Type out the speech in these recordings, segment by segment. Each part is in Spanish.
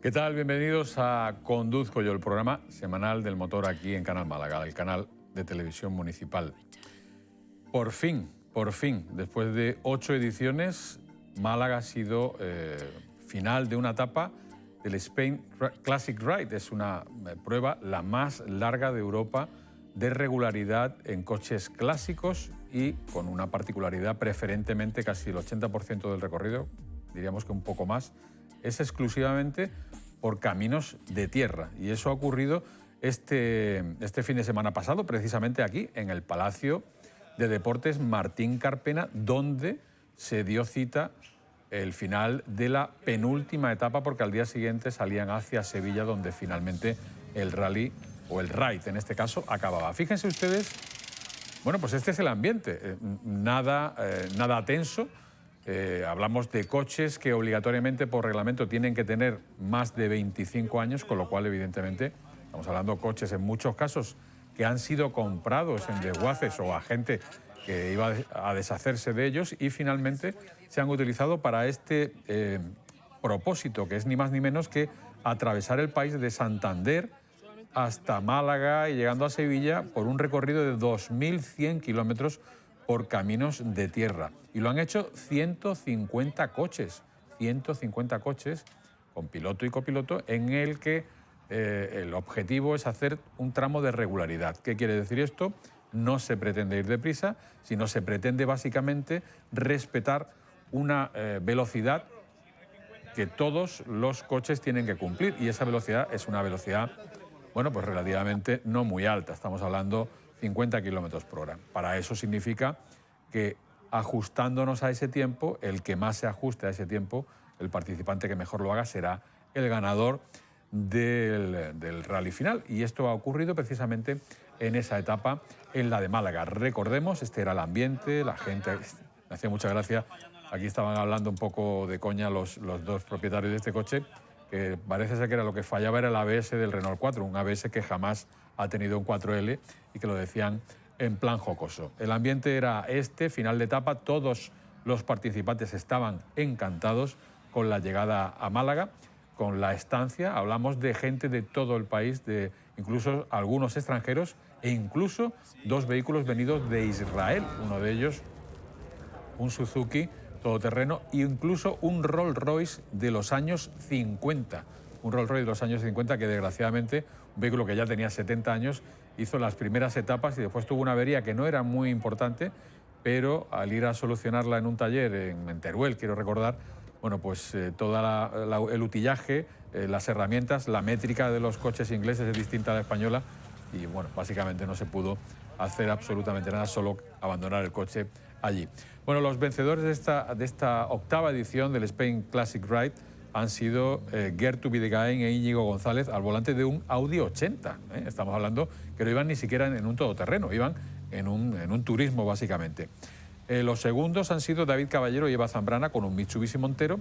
¿Qué tal? Bienvenidos a Conduzco Yo, el programa semanal del motor aquí en Canal Málaga, el canal de televisión municipal. Por fin, después de 8 ediciones, Málaga ha sido final de una etapa del Spain Classic Ride. Es una prueba la más larga de Europa de regularidad en coches clásicos y con una particularidad, preferentemente casi el 80% del recorrido, diríamos que un poco más, es exclusivamente por caminos de tierra. Y eso ha ocurrido este fin de semana pasado, precisamente aquí, en el Palacio de Deportes Martín Carpena, donde se dio cita el final de la penúltima etapa, porque al día siguiente salían hacia Sevilla, donde finalmente el rally, o el ride en este caso, acababa. Fíjense ustedes, bueno, pues este es el ambiente, nada tenso. Hablamos de coches que obligatoriamente por reglamento tienen que tener más de 25 años, con lo cual evidentemente estamos hablando de coches en muchos casos que han sido comprados en desguaces o a gente que iba a deshacerse de ellos y finalmente se han utilizado para este propósito, que es ni más ni menos que atravesar el país de Santander hasta Málaga y llegando a Sevilla por un recorrido de 2.100 kilómetros por caminos de tierra. Y lo han hecho 150 coches con piloto y copiloto, en el que el objetivo es hacer un tramo de regularidad. ¿Qué quiere decir esto? No se pretende ir deprisa, sino se pretende básicamente respetar una velocidad que todos los coches tienen que cumplir, y esa velocidad es una velocidad, bueno, pues relativamente no muy alta. Estamos hablando 50 kilómetros por hora. Para eso significa que ajustándonos a ese tiempo, el que más se ajuste a ese tiempo, el participante que mejor lo haga será el ganador del rally final. Y esto ha ocurrido precisamente en esa etapa, en la de Málaga. Recordemos, este era el ambiente, la gente, me hacía mucha gracia, aquí estaban hablando un poco de coña los dos propietarios de este coche, que parece ser que era lo que fallaba era el ABS del Renault 4, un ABS que jamás ha tenido un 4L y que lo decían en plan jocoso. El ambiente era final de etapa, todos los participantes estaban encantados con la llegada a Málaga, con la estancia. Hablamos de gente de todo el país, de incluso algunos extranjeros e incluso 2 vehículos venidos de Israel, uno de ellos un Suzuki todoterreno e incluso un Rolls Royce de los años 50. Un Rolls Royce de los años 50 que desgraciadamente, un vehículo que ya tenía 70 años, hizo las primeras etapas y después tuvo una avería que no era muy importante, pero al ir a solucionarla en un taller en Teruel, quiero recordar, bueno, pues todo el utillaje, las herramientas, la métrica de los coches ingleses es distinta a la española y bueno, básicamente no se pudo hacer absolutamente nada, solo abandonar el coche allí. Bueno, los vencedores de esta octava edición del Spain Classic Ride han sido Gertu Bidegain e Íñigo González al volante de un Audi 80. Estamos hablando que no iban ni siquiera en un todoterreno, iban en un turismo básicamente. Los segundos han sido David Caballero y Eva Zambrana con un Mitsubishi Montero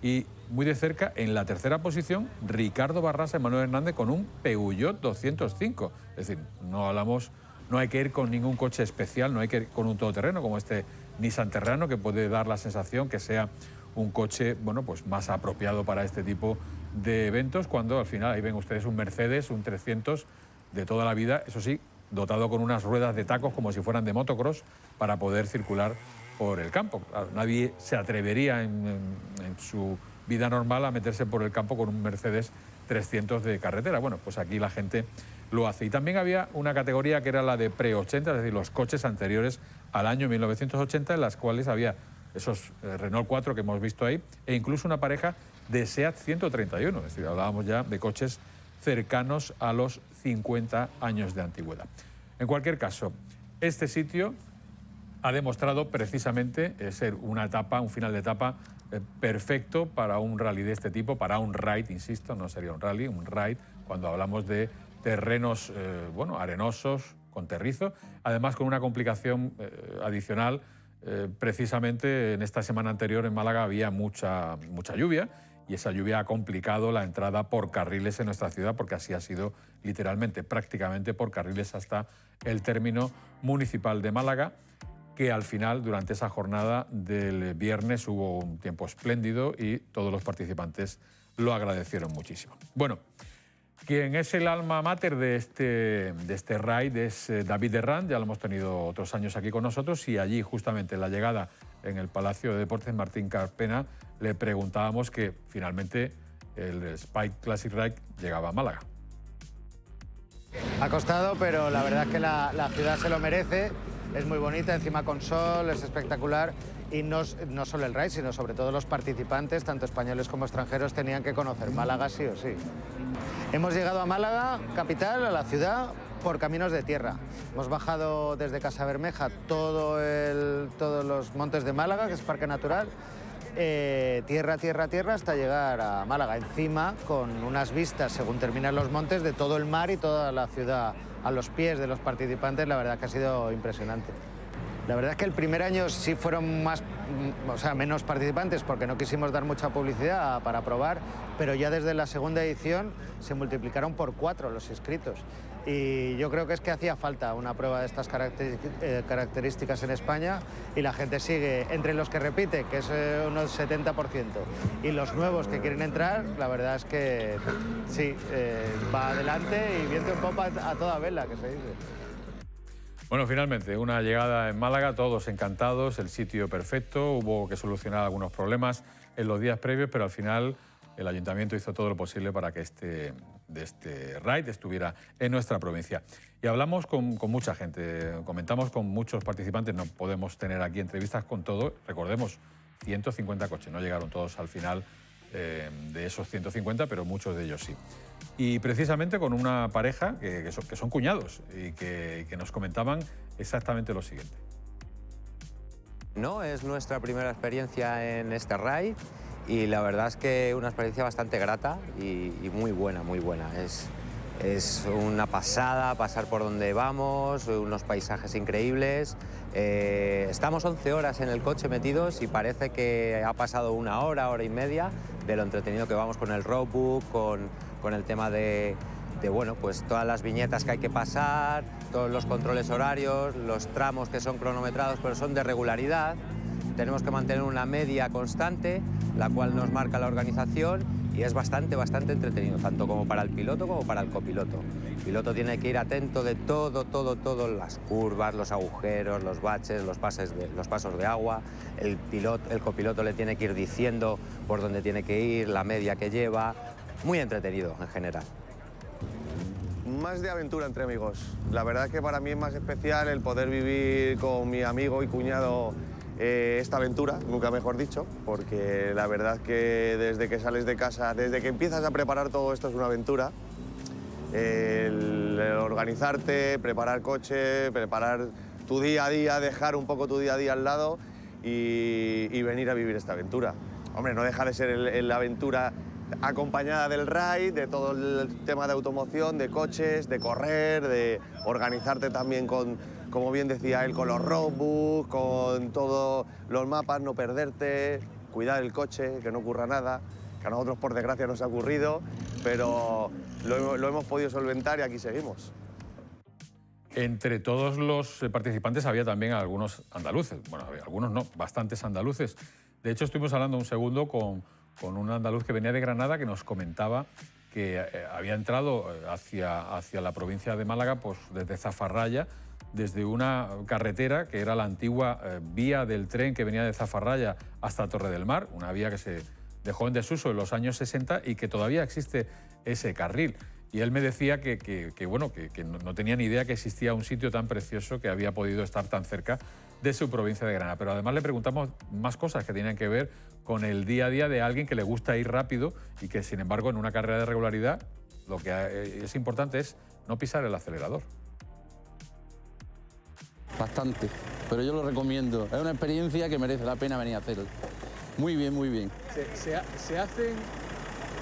y muy de cerca, en la tercera posición, Ricardo Barrasa y Manuel Hernández con un Peugeot 205. Es decir, no hay que ir con ningún coche especial, no hay que ir con un todoterreno como este Nissan Terrano, que puede dar la sensación que sea un coche, bueno, pues más apropiado para este tipo de eventos, cuando al final ahí ven ustedes un Mercedes, un 300 de toda la vida, eso sí, dotado con unas ruedas de tacos como si fueran de motocross para poder circular por el campo. Nadie se atrevería en su vida normal a meterse por el campo con un Mercedes 300 de carretera. Bueno, pues aquí la gente lo hace. Y también había una categoría que era la de pre-80, es decir, los coches anteriores al año 1980, en las cuales había esos Renault 4 que hemos visto ahí, e incluso una pareja de SEAT 131, es decir, hablábamos ya de coches cercanos a los 50 años de antigüedad. En cualquier caso, este sitio ha demostrado precisamente ser una etapa, un final de etapa perfecto para un rally de este tipo, para un ride, insisto, no sería un rally, un ride, cuando hablamos de terrenos arenosos, con terrizo, además con una complicación adicional. Precisamente en esta semana anterior en Málaga había mucha lluvia y esa lluvia ha complicado la entrada por carriles en nuestra ciudad, porque así ha sido literalmente, prácticamente por carriles hasta el término municipal de Málaga, que al final, durante esa jornada del viernes, hubo un tiempo espléndido y todos los participantes lo agradecieron muchísimo. Bueno, quien es el alma mater de este raid es David Herrán, ya lo hemos tenido otros años aquí con nosotros, y allí justamente en la llegada en el Palacio de Deportes Martín Carpena le preguntábamos que finalmente el Spike Classic Ride llegaba a Málaga. Ha costado, pero la verdad es que la ciudad se lo merece, es muy bonita, encima con sol, es espectacular. Y no solo el RAI, sino sobre todo los participantes, tanto españoles como extranjeros, tenían que conocer Málaga sí o sí. Hemos llegado a Málaga, capital, a la ciudad, por caminos de tierra. Hemos bajado desde Casa Bermeja todos los montes de Málaga, que es parque natural, tierra, tierra, tierra, hasta llegar a Málaga. Encima, con unas vistas, según terminan los montes, de todo el mar y toda la ciudad a los pies de los participantes, la verdad que ha sido impresionante. La verdad es que el primer año sí fueron menos participantes porque no quisimos dar mucha publicidad para probar, pero ya desde la segunda edición se multiplicaron por 4 los inscritos. Y yo creo que es que hacía falta una prueba de estas características en España y la gente sigue, entre los que repite, que es unos 70%, y los nuevos que quieren entrar, la verdad es que sí, va adelante y viento en popa a toda vela, que se dice. Bueno, finalmente, una llegada en Málaga, todos encantados, el sitio perfecto, hubo que solucionar algunos problemas en los días previos, pero al final el Ayuntamiento hizo todo lo posible para que este raid estuviera en nuestra provincia. Y hablamos con mucha gente, comentamos con muchos participantes, no podemos tener aquí entrevistas con todos, recordemos, 150 coches, no llegaron todos al final de esos 150, pero muchos de ellos sí. Y precisamente con una pareja que son cuñados y que nos comentaban exactamente lo siguiente. No, es nuestra primera experiencia en este raid y la verdad es que una experiencia bastante grata y muy buena, muy buena. Es una pasada pasar por donde vamos, unos paisajes increíbles. Estamos 11 horas en el coche metidos y parece que ha pasado una hora, hora y media de lo entretenido que vamos con el roadbook, con el tema de bueno, pues todas las viñetas que hay que pasar, todos los controles horarios, los tramos que son cronometrados pero son de regularidad. Tenemos que mantener una media constante, la cual nos marca la organización y es bastante entretenido, tanto como para el piloto como para el copiloto. El piloto tiene que ir atento de todo, las curvas, los agujeros, los baches, los pasos de agua. El copiloto le tiene que ir diciendo por dónde tiene que ir, la media que lleva. Muy entretenido en general. Más de aventura entre amigos. La verdad que para mí es más especial el poder vivir con mi amigo y cuñado esta aventura, nunca mejor dicho, porque la verdad que desde que sales de casa, desde que empiezas a preparar todo esto es una aventura. El organizarte, preparar coche, preparar tu día a día, dejar un poco tu día a día al lado y venir a vivir esta aventura. Hombre, no deja de ser la aventura acompañada del raid, de todo el tema de automoción, de coches, de correr, de organizarte también con, como bien decía él, con los roadbooks, con todos los mapas, no perderte, cuidar el coche, que no ocurra nada, que a nosotros por desgracia nos ha ocurrido, pero lo hemos podido solventar y aquí seguimos. Entre todos los participantes había también algunos andaluces, bueno, algunos no, bastantes andaluces. De hecho, estuvimos hablando un segundo con un andaluz que venía de Granada que nos comentaba que había entrado hacia la provincia de Málaga pues, desde Zafarraya, desde una carretera que era la antigua vía del tren que venía de Zafarraya hasta Torre del Mar, una vía que se dejó en desuso en los años 60 y que todavía existe ese carril. Y él me decía que no tenía ni idea que existía un sitio tan precioso que había podido estar tan cerca de su provincia de Granada. Pero además le preguntamos más cosas que tenían que ver con el día a día de alguien que le gusta ir rápido y que, sin embargo, en una carrera de regularidad lo que es importante es no pisar el acelerador. Bastante, pero yo lo recomiendo. Es una experiencia que merece la pena venir a hacerlo. Muy bien, muy bien. ¿Se hacen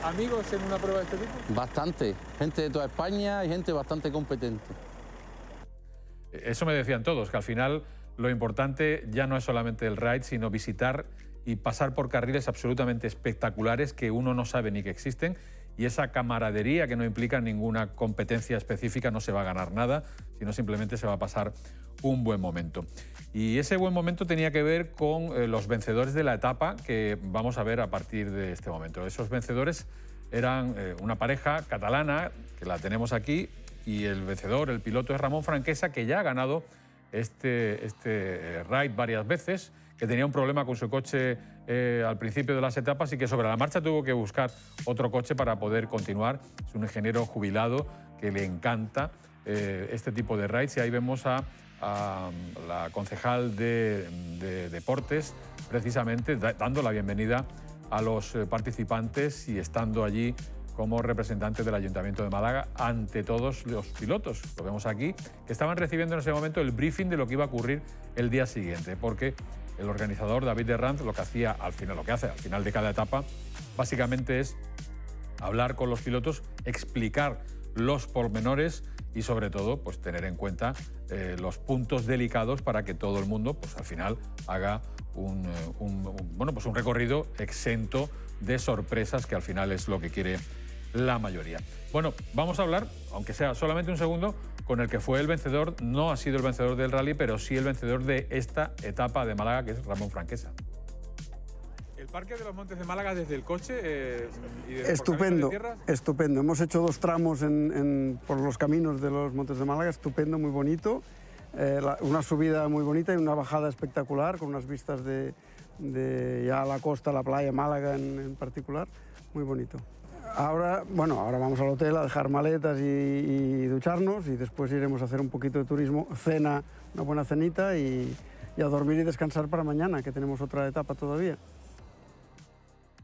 amigos en una prueba de este tipo? Bastante. Gente de toda España y gente bastante competente. Eso me decían todos, que al final lo importante ya no es solamente el ride, sino visitar y pasar por carriles absolutamente espectaculares que uno no sabe ni que existen y esa camaradería que no implica ninguna competencia específica, no se va a ganar nada, sino simplemente se va a pasar un buen momento. Y ese buen momento tenía que ver con los vencedores de la etapa que vamos a ver a partir de este momento. Esos vencedores eran una pareja catalana, que la tenemos aquí, y el vencedor, el piloto, es Ramón Franquesa, que ya ha ganado este ride varias veces, que tenía un problema con su coche al principio de las etapas y que sobre la marcha tuvo que buscar otro coche para poder continuar. Es un ingeniero jubilado que le encanta este tipo de rides, y ahí vemos a la concejal de Deportes, precisamente dando la bienvenida a los participantes y estando allí como representante del Ayuntamiento de Málaga ante todos los pilotos. Lo vemos aquí, que estaban recibiendo en ese momento el briefing de lo que iba a ocurrir el día siguiente, porque el organizador, David Herranz, lo que hace al final de cada etapa, básicamente es hablar con los pilotos, explicar los pormenores y sobre todo pues tener en cuenta los puntos delicados para que todo el mundo pues al final haga un recorrido exento de sorpresas, que al final es lo que quiere la mayoría. Bueno, vamos a hablar, aunque sea solamente un segundo, con el que fue el vencedor. No ha sido el vencedor del rally, pero sí el vencedor de esta etapa de Málaga, que es Ramón Franquesa. ¿El Parque de los Montes de Málaga desde el coche? Estupendo, estupendo. Hemos hecho 2 tramos por los caminos de los Montes de Málaga, estupendo, muy bonito. Una subida muy bonita y una bajada espectacular, con unas vistas de ya la costa, la playa, Málaga en particular, muy bonito. Ahora vamos al hotel a dejar maletas y ducharnos, y después iremos a hacer un poquito de turismo, una buena cenita y a dormir y descansar para mañana, que tenemos otra etapa todavía.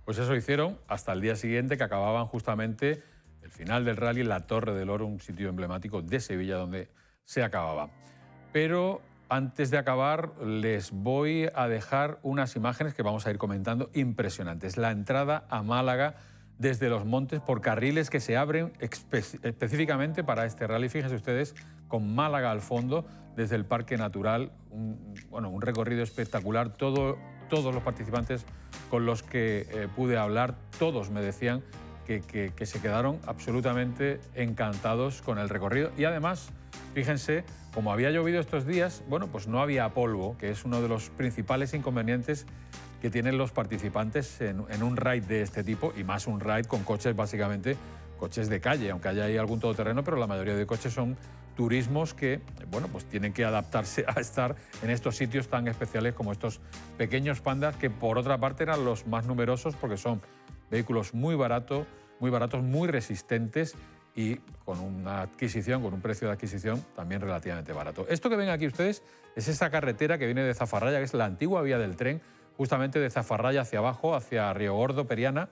Pues eso hicieron hasta el día siguiente, que acababan justamente el final del rally en la Torre del Oro, un sitio emblemático de Sevilla donde se acababa. Pero antes de acabar les voy a dejar unas imágenes que vamos a ir comentando impresionantes. La entrada a Málaga desde los montes por carriles que se abren específicamente para este rally. Fíjense ustedes, con Málaga al fondo, desde el Parque Natural, un recorrido espectacular. Todos los participantes con los que pude hablar, todos me decían que se quedaron absolutamente encantados con el recorrido. Y además, fíjense, como había llovido estos días, pues no había polvo, que es uno de los principales inconvenientes que tienen los participantes en un ride de este tipo, y más un ride con coches, básicamente coches de calle, aunque haya ahí algún todoterreno, pero la mayoría de coches son turismos que pues tienen que adaptarse a estar en estos sitios tan especiales como estos pequeños pandas, que por otra parte eran los más numerosos porque son vehículos muy baratos, muy resistentes y con una adquisición, con un precio de adquisición también relativamente barato. Esto que ven aquí ustedes es esa carretera que viene de Zafarraya, que es la antigua vía del tren, justamente de Zafarraya hacia abajo, hacia Río Gordo, Periana,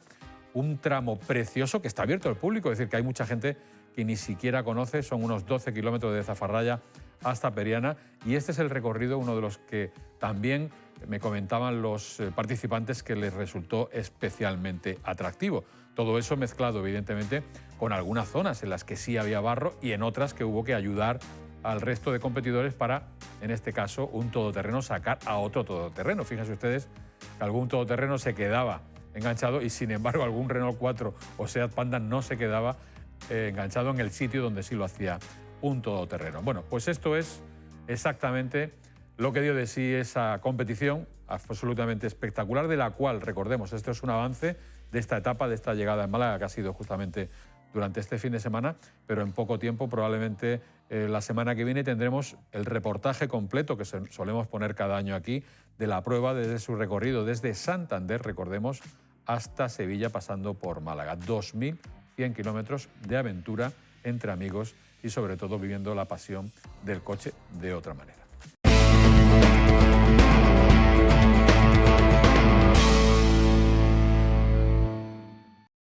un tramo precioso que está abierto al público, es decir, que hay mucha gente que ni siquiera conoce. Son unos 12 kilómetros de Zafarraya hasta Periana, y este es el recorrido, uno de los que también me comentaban los participantes que les resultó especialmente atractivo. Todo eso mezclado, evidentemente, con algunas zonas en las que sí había barro y en otras que hubo que ayudar al resto de competidores para, en este caso, un todoterreno sacar a otro todoterreno. Fíjense ustedes que algún todoterreno se quedaba enganchado y, sin embargo, algún Renault 4 o Seat Panda no se quedaba enganchado en el sitio donde sí lo hacía un todoterreno. Bueno, pues esto es exactamente lo que dio de sí esa competición absolutamente espectacular, de la cual, recordemos, esto es un avance de esta etapa, de esta llegada en Málaga, que ha sido justamente durante este fin de semana, pero en poco tiempo, probablemente la semana que viene, tendremos el reportaje completo que solemos poner cada año aquí de la prueba desde su recorrido, desde Santander, recordemos, hasta Sevilla, pasando por Málaga. 2.100 kilómetros de aventura entre amigos y sobre todo viviendo la pasión del coche de otra manera.